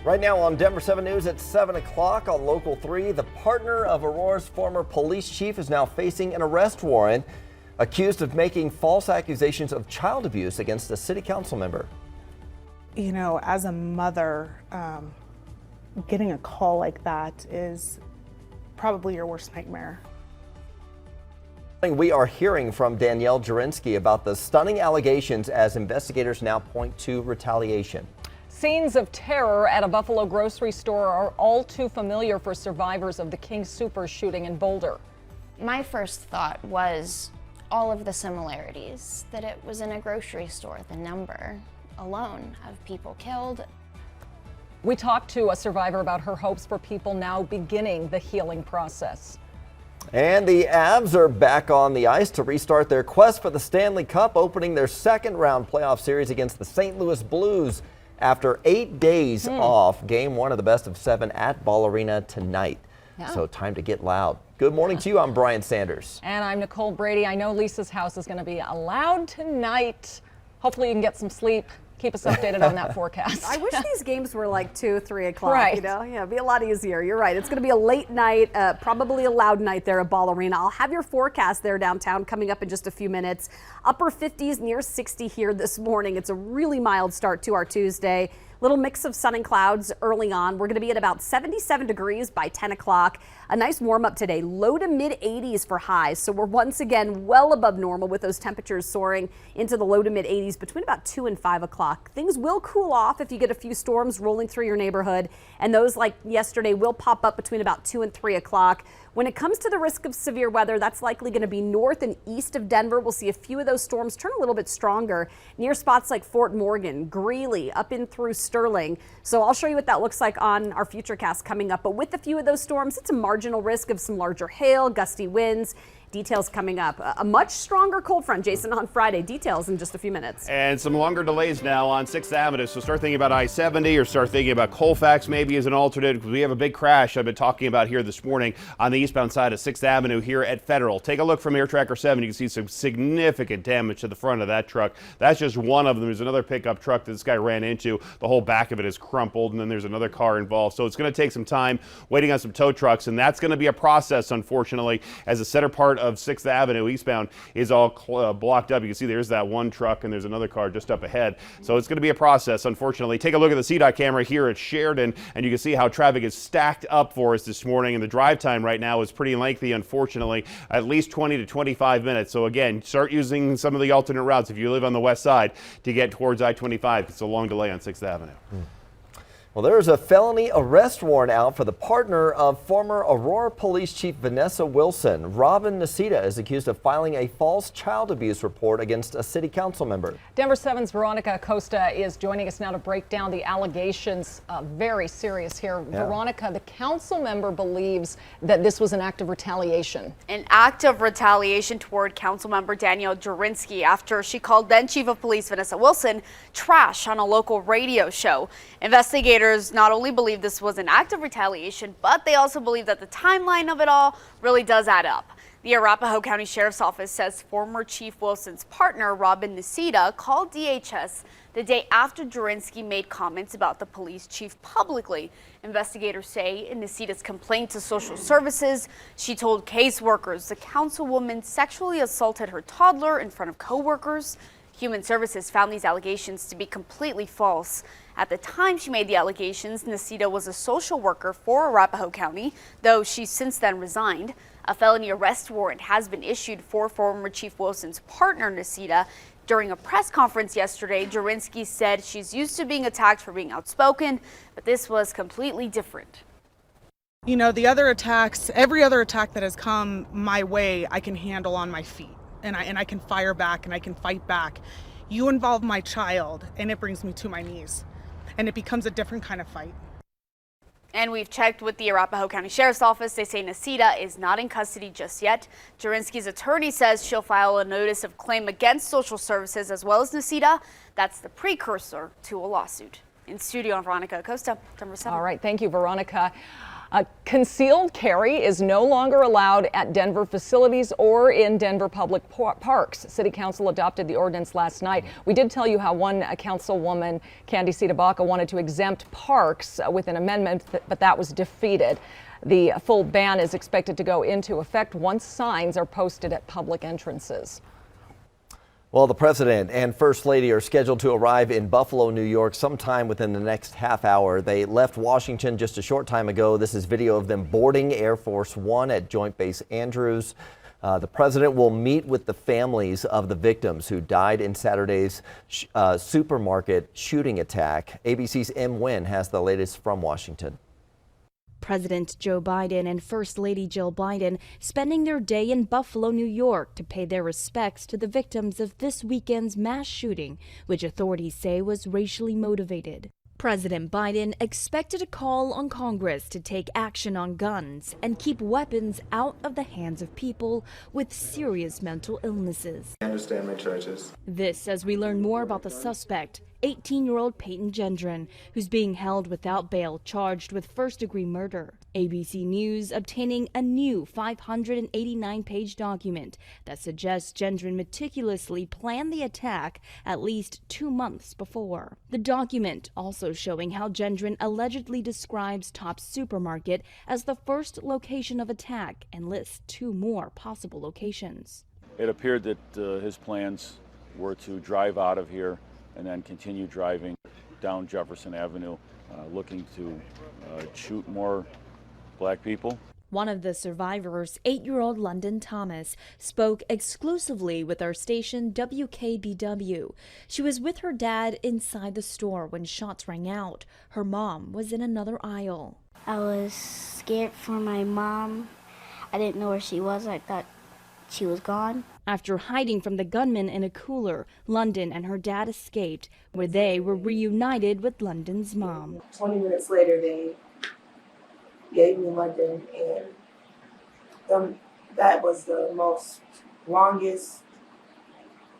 Right now on Denver 7 News at 7 o'clock on Local 3, the partner of Aurora's former police chief is now facing an arrest warrant, accused of making false accusations of child abuse against a city council member. You know, as a mother, getting a call like that is probably your worst nightmare. We are hearing from Danielle Jurinsky about the stunning allegations as investigators now point to retaliation. Scenes of terror at a Buffalo grocery store are all too familiar for survivors of the King Soopers shooting in Boulder. My first thought was all of the similarities, that it was in a grocery store, the number alone of people killed. We talked to a survivor about her hopes for people now beginning the healing process. And the Avs are back on the ice to restart their quest for the Stanley Cup, opening their second round playoff series against the St. Louis Blues after 8 days off. Game 1 of the best of 7 at Ball Arena tonight. Yeah. So time to get loud. Good morning to you. I'm Brian Sanders. And I'm Nicole Brady. I know Lisa's house is going to be loud tonight. Hopefully you can get some sleep. Keep us updated on that forecast. I wish these games were like 2, 3 o'clock, Right. you know? Yeah, it'd be a lot easier. You're right. It's going to be a late night, probably a loud night there at Ball Arena. I'll have your forecast there downtown coming up in just a few minutes. Upper 50s, near 60 here this morning. It's a really mild start to our Tuesday. Little mix of sun and clouds early on. We're going to be at about 77 degrees by 10 o'clock. A nice warm up today, low to mid 80s for highs. So we're once again well above normal with those temperatures soaring into the low to mid 80s between about 2 and 5 o'clock. Things will cool off if you get a few storms rolling through your neighborhood. And those like yesterday will pop up between about 2 and 3 o'clock. When it comes to the risk of severe weather, that's likely going to be north and east of Denver. We'll see a few of those storms turn a little bit stronger near spots like Fort Morgan, Greeley, up in through Sterling. So I'll show you what that looks like on our Futurecast coming up. But with a few of those storms, it's a marginal risk of some larger hail, gusty winds. Details coming up. A much stronger cold front, Jason, on Friday. Details in just a few minutes. And some longer delays now on 6th Avenue. So start thinking about I-70 or start thinking about Colfax maybe as an alternate, because we have a big crash I've been talking about here this morning on the eastbound side of 6th Avenue here at Federal. Take a look from Air Tracker 7. You can see some significant damage to the front of that truck. That's just one of them. There's another pickup truck that this guy ran into. The whole back of it is crumpled, and then there's another car involved. So it's going to take some time waiting on some tow trucks, and that's going to be a process, unfortunately, as the center part of 6th Avenue eastbound is all blocked up. You can see there's that one truck and there's another car just up ahead. So it's going to be a process, unfortunately. Take a look at the CDOT camera here at Sheridan, and you can see how traffic is stacked up for us this morning. And the drive time right now is pretty lengthy, unfortunately, at least 20 to 25 minutes. So again, start using some of the alternate routes if you live on the west side to get towards I-25. It's a long delay on 6th Avenue. Well, there's a felony arrest warrant out for the partner of former Aurora Police Chief Vanessa Wilson. Robin Nicita is accused of filing a false child abuse report against a city council member. Denver 7's Veronica Acosta is joining us now to break down the allegations. Very serious here. Yeah. Veronica, the council member believes that this was an act of retaliation. An act of retaliation toward Councilmember Danielle Jurinsky after she called then Chief of Police Vanessa Wilson trash on a local radio show. Investigators not only believe this was an act of retaliation, but they also believe that the timeline of it all really does add up. The Arapahoe County Sheriff's Office says former Chief Wilson's partner, Robin Nicita, called DHS the day after Jurinsky made comments about the police chief publicly. Investigators say in Nicita's complaint to social services, she told caseworkers the councilwoman sexually assaulted her toddler in front of coworkers. Human Services found these allegations to be completely false. At the time she made the allegations, Nicita was a social worker for Arapahoe County, though she's since then resigned. A felony arrest warrant has been issued for former Chief Wilson's partner, Nicita. During a press conference yesterday, Jurinsky said she's used to being attacked for being outspoken, but this was completely different. You know, the other attacks, every other attack that has come my way, I can handle on my feet. And I can fire back and I can fight back. You involve my child and it brings me to my knees. And it becomes a different kind of fight. And we've checked with the Arapahoe County Sheriff's Office. They say Nicita is not in custody just yet. Jurinsky's attorney says she'll file a notice of claim against social services as well as Nicita. That's the precursor to a lawsuit. In studio, I'm Veronica Acosta, Denver 7. All right, thank you, Veronica. Concealed carry is no longer allowed at Denver facilities or in Denver public parks. City Council adopted the ordinance last night. We did tell you how one councilwoman, Candy Tabaka, wanted to exempt parks with an amendment, but that was defeated. The full ban is expected to go into effect once signs are posted at public entrances. Well, the president and first lady are scheduled to arrive in Buffalo, New York sometime within the next half hour. They left Washington just a short time ago. This is video of them boarding Air Force One at Joint Base Andrews. The president will meet with the families of the victims who died in Saturday's supermarket shooting attack. ABC's M. Nguyen has the latest from Washington. President Joe Biden and First Lady Jill Biden spending their day in Buffalo, New York to pay their respects to the victims of this weekend's mass shooting, which authorities say was racially motivated. President Biden expected a call on Congress to take action on guns and keep weapons out of the hands of people with serious mental illnesses. I understand my choices. This as we learn more about the suspect, 18-year-old Peyton Gendron, who's being held without bail, charged with first-degree murder. ABC News obtaining a new 589-page document that suggests Gendron meticulously planned the attack at least 2 months before. The document also showing how Gendron allegedly describes Tops Supermarket as the first location of attack and lists 2 more possible locations. It appeared that his plans were to drive out of here and then continue driving down Jefferson Avenue, looking to shoot more black people. One of the survivors, 8-year-old London Thomas, spoke exclusively with our station WKBW. She was with her dad inside the store when shots rang out. Her mom was in another aisle. I was scared for my mom. I didn't know where she was. I thought she was gone. After hiding from the gunman in a cooler, London and her dad escaped, where they were reunited with London's mom. 20 minutes later, they gave me London, and that was the most longest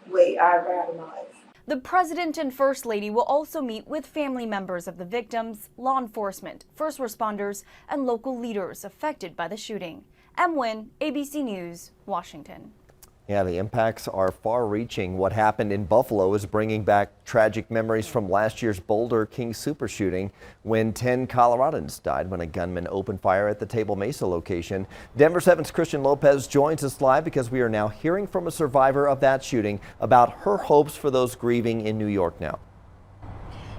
wait I ever had in my life. The president and first lady will also meet with family members of the victims, law enforcement, first responders, and local leaders affected by the shooting. M. Nguyen, ABC News, Washington. Yeah, the impacts are far-reaching. What happened in Buffalo is bringing back tragic memories from last year's Boulder King Super shooting when 10 Coloradans died when a gunman opened fire at the Table Mesa location. Denver 7's Christian Lopez joins us live because we are now hearing from a survivor of that shooting about her hopes for those grieving in New York now.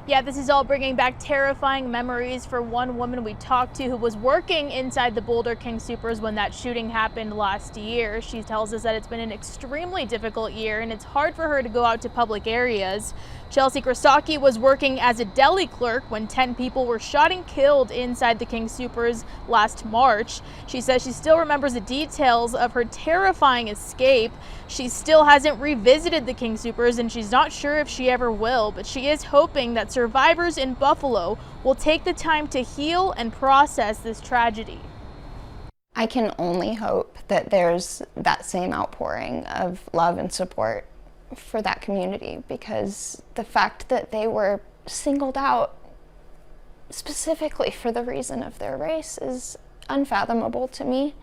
Yeah, this is all bringing back terrifying memories for one woman we talked to who was working inside the Boulder King Supers when that shooting happened last year. She tells us that it's been an extremely difficult year and it's hard for her to go out to public areas. Chelsea Krasaki was working as a deli clerk when 10 people were shot and killed inside the King Supers last March. She says she still remembers the details of her terrifying escape. She still hasn't revisited the King Supers and she's not sure if she ever will, but she is hoping that survivors in Buffalo will take the time to heal and process this tragedy. I can only hope that there's that same outpouring of love and support for that community, because the fact that they were singled out specifically for the reason of their race is unfathomable to me.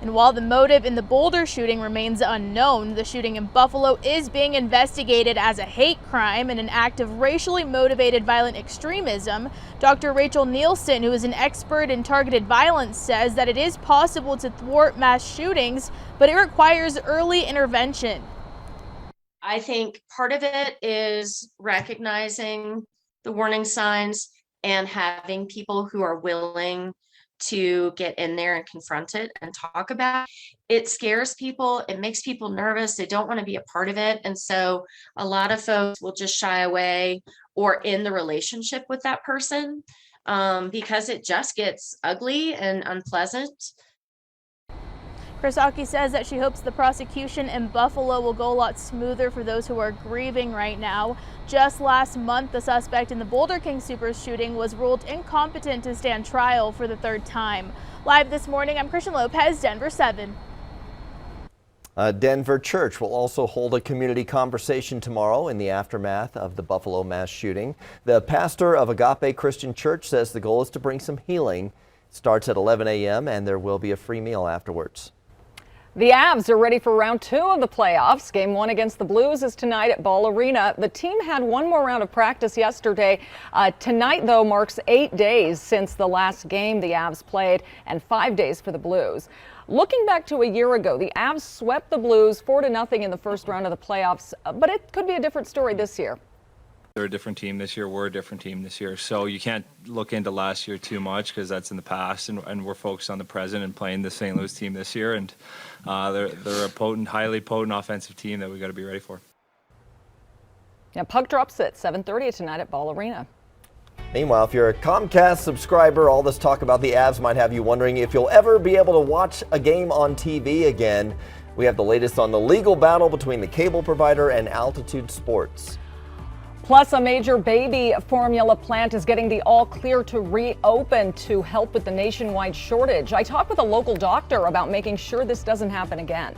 And while the motive in the Boulder shooting remains unknown, the shooting in Buffalo is being investigated as a hate crime and an act of racially motivated violent extremism. Dr. Rachel Nielsen, who is an expert in targeted violence, says that it is possible to thwart mass shootings, but it requires early intervention. I think part of it is recognizing the warning signs and having people who are willing to get in there and confront it and talk about it. It scares people, it makes people nervous, they don't want to be a part of it. And so a lot of folks will just shy away or end the relationship with that person because it just gets ugly and unpleasant. Krasaki says that she hopes the prosecution in Buffalo will go a lot smoother for those who are grieving right now. Just last month, the suspect in the Boulder King Supers shooting was ruled incompetent to stand trial for the 3rd time. Live this morning, I'm Christian Lopez, Denver 7. A Denver church will also hold a community conversation tomorrow in the aftermath of the Buffalo mass shooting. The pastor of Agape Christian Church says the goal is to bring some healing. It starts at 11 a.m. and there will be a free meal afterwards. The Avs are ready for round 2 of the playoffs. Game 1 against the Blues is tonight at Ball Arena. The team had one more round of practice yesterday. Tonight, though, marks 8 days since the last game the Avs played and 5 days for the Blues. Looking back to a year ago, the Avs swept the Blues 4-0 in the first round of the playoffs, but it could be a different story this year. They're a different team this year. We're a different team this year. So you can't look into last year too much because that's in the past, and we're focused on the present and playing the St. Louis team this year. And they're a potent, highly potent offensive team that we got to be ready for. Now, puck drops at 7:30 tonight at Ball Arena. Meanwhile, if you're a Comcast subscriber, all this talk about the Avs might have you wondering if you'll ever be able to watch a game on TV again. We have the latest on the legal battle between the cable provider and Altitude Sports. Plus, a major baby formula plant is getting the all clear to reopen to help with the nationwide shortage. I talked with a local doctor about making sure this doesn't happen again.